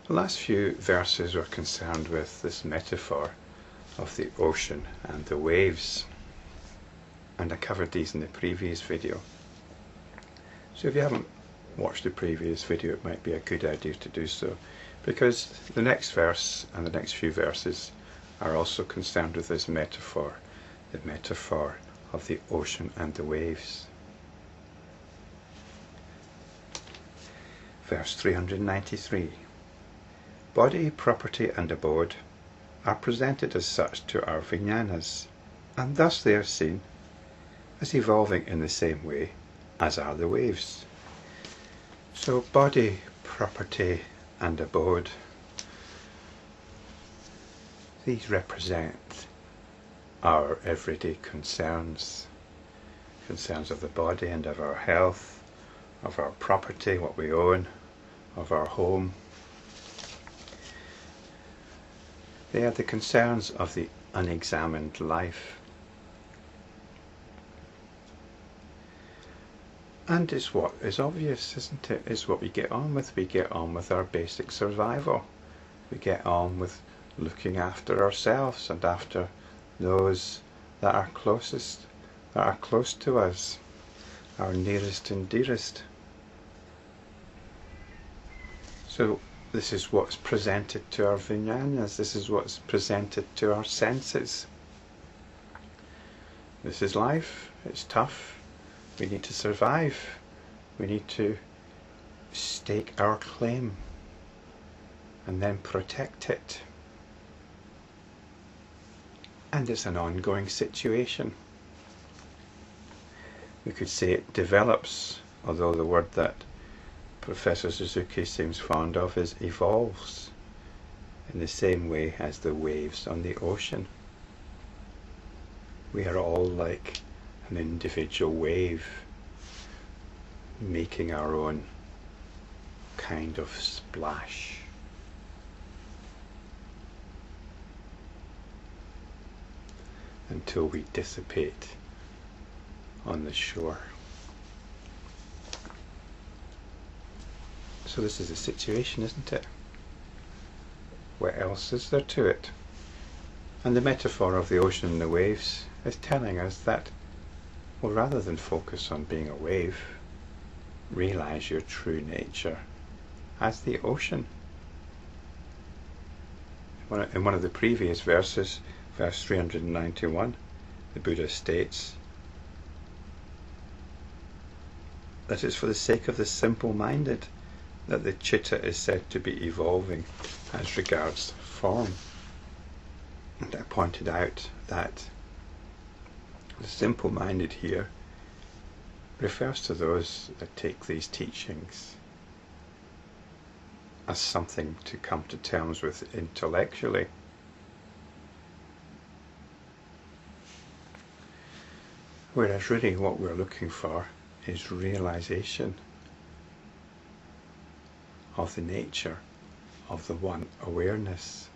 The last few verses are concerned with this metaphor of the ocean and the waves, and I covered these in the previous video. So if you haven't watched the previous video, it might be a good idea to do so, because the next verse and the next few verses are also concerned with this metaphor, the metaphor of the ocean and the waves. Verse 393. Body, property and abode are presented as such to our Vijnanas, and thus they are seen as evolving in the same way as are the waves. So body, property and abode, these represent our everyday concerns of the body and of our health, of our property, what we own, of our home. They are the concerns of the unexamined life. And it's what is obvious, isn't it? It's what we get on with. We get on with our basic survival. We get on with looking after ourselves and after those that are closest, that are close to us, our nearest and dearest. So this is what's presented to our Vijnanas, this is what's presented to our senses. This is life, it's tough, we need to survive, we need to stake our claim and then protect it. And it's an ongoing situation. We could say it develops, although the word that Professor Suzuki seems fond of is evolves, in the same way as the waves on the ocean. We are all like an individual wave, making our own kind of splash. Until we dissipate on the shore. So this is the situation, isn't it? What else is there to it? And the metaphor of the ocean and the waves is telling us that, well, rather than focus on being a wave, realize your true nature as the ocean. In one of the previous verses, verse 391, the Buddha states that it's for the sake of the simple-minded that the chitta is said to be evolving as regards form. And I pointed out that the simple-minded here refers to those that take these teachings as something to come to terms with intellectually. Whereas really what we're looking for is realization of the nature of the one awareness.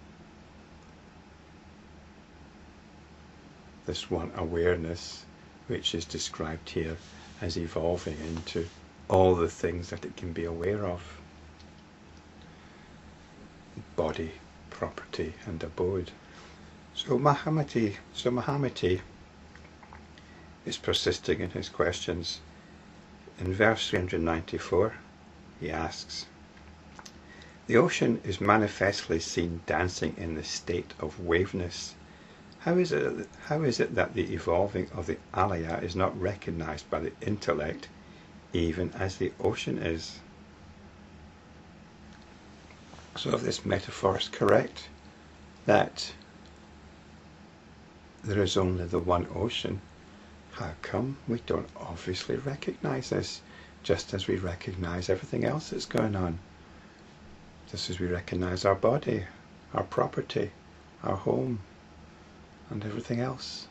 This one awareness which is described here as evolving into all the things that it can be aware of. Body, property and abode. So Mahamati is persisting in his questions. In verse 394 he asks, the ocean is manifestly seen dancing in the state of waveness. How is it that the evolving of the Alaya is not recognized by the intellect even as the ocean is? So if this metaphor is correct, that there is only the one ocean, how come we don't obviously recognize this, just as we recognize everything else that's going on? Just as we recognize our body, our property, our home, and everything else.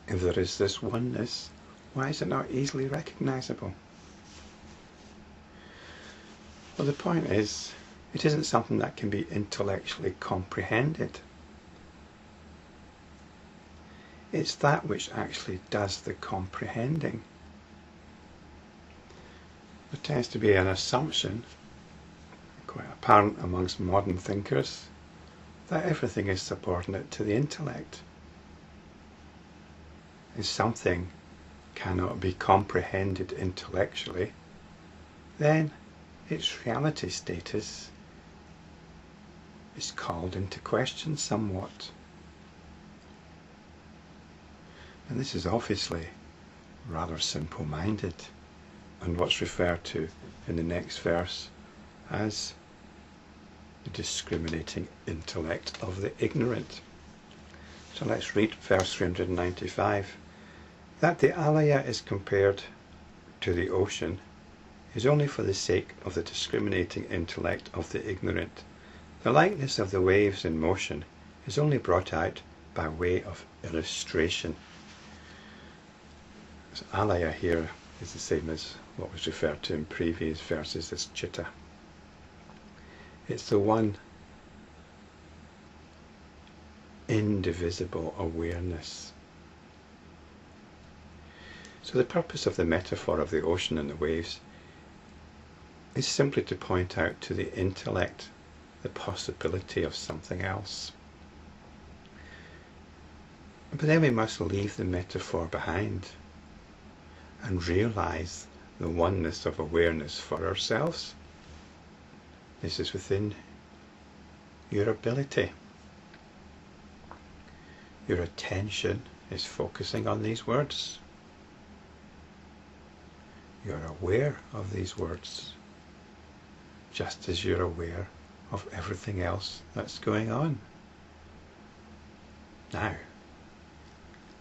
If there is this oneness, why is it not easily recognizable? Well, the point is, it isn't something that can be intellectually comprehended. It's that which actually does the comprehending. There tends to be an assumption quite apparent amongst modern thinkers that everything is subordinate to the intellect. If something cannot be comprehended intellectually, then its reality status is called into question somewhat. And this is obviously rather simple-minded, and what's referred to in the next verse as the discriminating intellect of the ignorant. So let's read verse 395. That the Alaya is compared to the ocean is only for the sake of the discriminating intellect of the ignorant. The likeness of the waves in motion is only brought out by way of illustration. So Alaya here is the same as what was referred to in previous verses as chitta. It's the one indivisible awareness. So the purpose of the metaphor of the ocean and the waves is simply to point out to the intellect the possibility of something else. But then we must leave the metaphor behind and realize the oneness of awareness for ourselves. This is within your ability. Your attention is focusing on these words. You're aware of these words, just as you're aware of everything else that's going on. Now,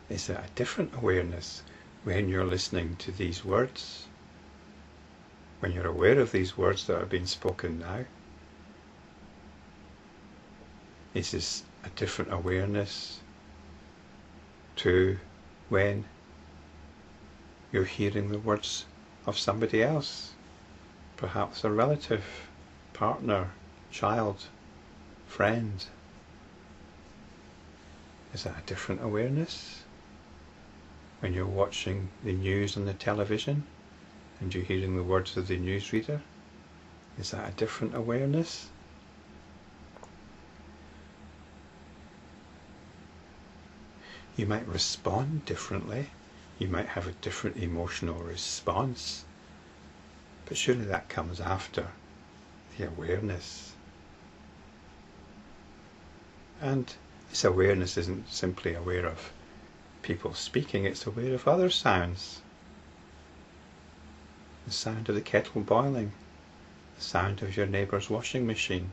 is it a different awareness when you're listening to these words? When you're aware of these words that are being spoken now? Is this a different awareness to when you're hearing the words of somebody else? Perhaps a relative, partner, child, friend. Is that a different awareness? When you're watching the news on the television and you're hearing the words of the newsreader, is that a different awareness? You might respond differently. You might have a different emotional response. But surely that comes after the awareness. And this awareness isn't simply aware of people speaking, it's aware of other sounds. The sound of the kettle boiling, the sound of your neighbour's washing machine.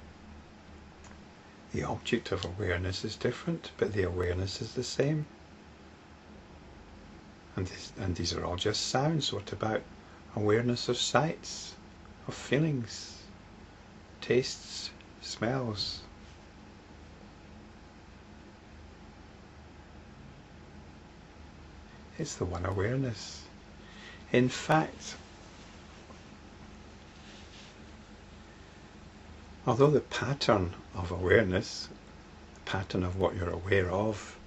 The object of awareness is different, but the awareness is the same. And these are all just sounds. What about awareness of sights, of feelings, tastes, smells? It's the one awareness. In fact, although the pattern of awareness, the pattern of what you're aware of,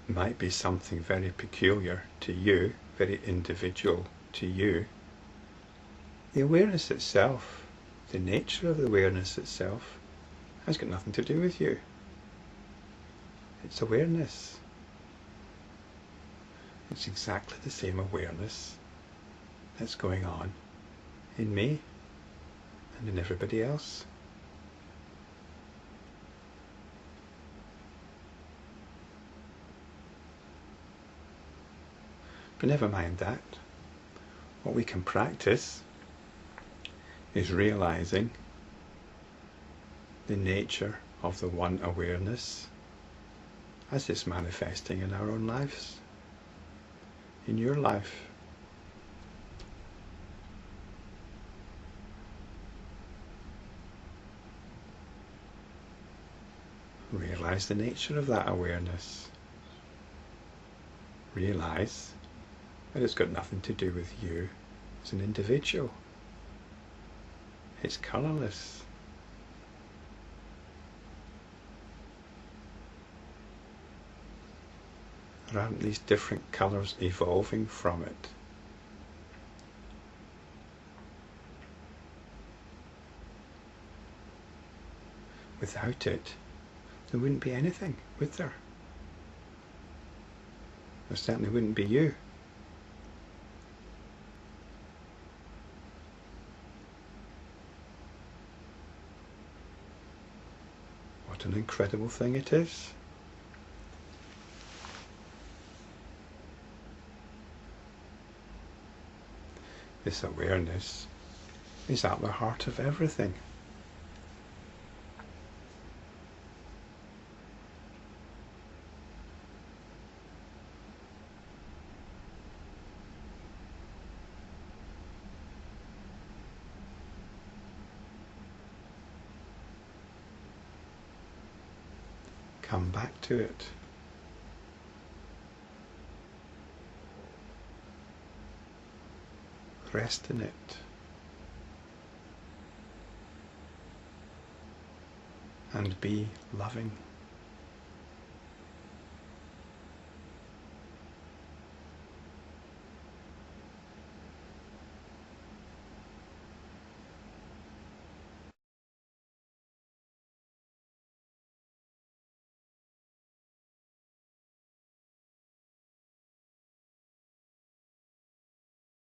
might be something very peculiar to you, very individual to you, the awareness itself, the nature of the awareness itself, has got nothing to do with you. It's awareness. It's exactly the same awareness that's going on in me and in everybody else. But never mind that. What we can practice is realizing the nature of the one awareness as it's manifesting in our own lives, in your life. Realize the nature of that awareness. Realize that it's got nothing to do with you as an individual. It's colourless. There aren't these different colours evolving from it. Without it, there wouldn't be anything, would there? There certainly wouldn't be you. What an incredible thing it is. This awareness is at the heart of everything. Come back to it. Rest in it. And be loving.